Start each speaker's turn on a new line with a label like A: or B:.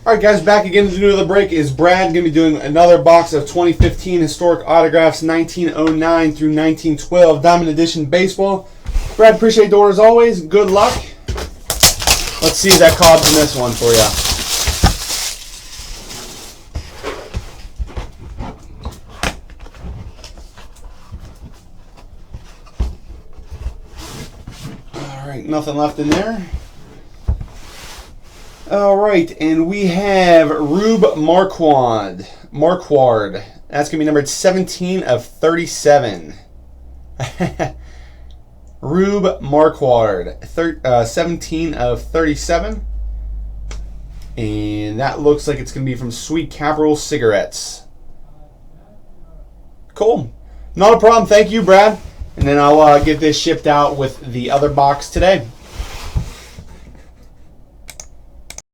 A: All right, guys, back again to do another break is Brad. Going to be doing another box of 2015 historic autographs, 1909 through 1912 Diamond Edition baseball. Brad, appreciate the order as always. Good luck. Let's see if that card's in this one for you. All right, nothing left in there. All right, and we have Rube Marquard. That's going to be numbered 17 of 37. Rube Marquard, 17 of 37. And that looks like it's going to be from Sweet Capital Cigarettes. Cool. Not a problem. Thank you, Brad. And then I'll get this shipped out with the other box today.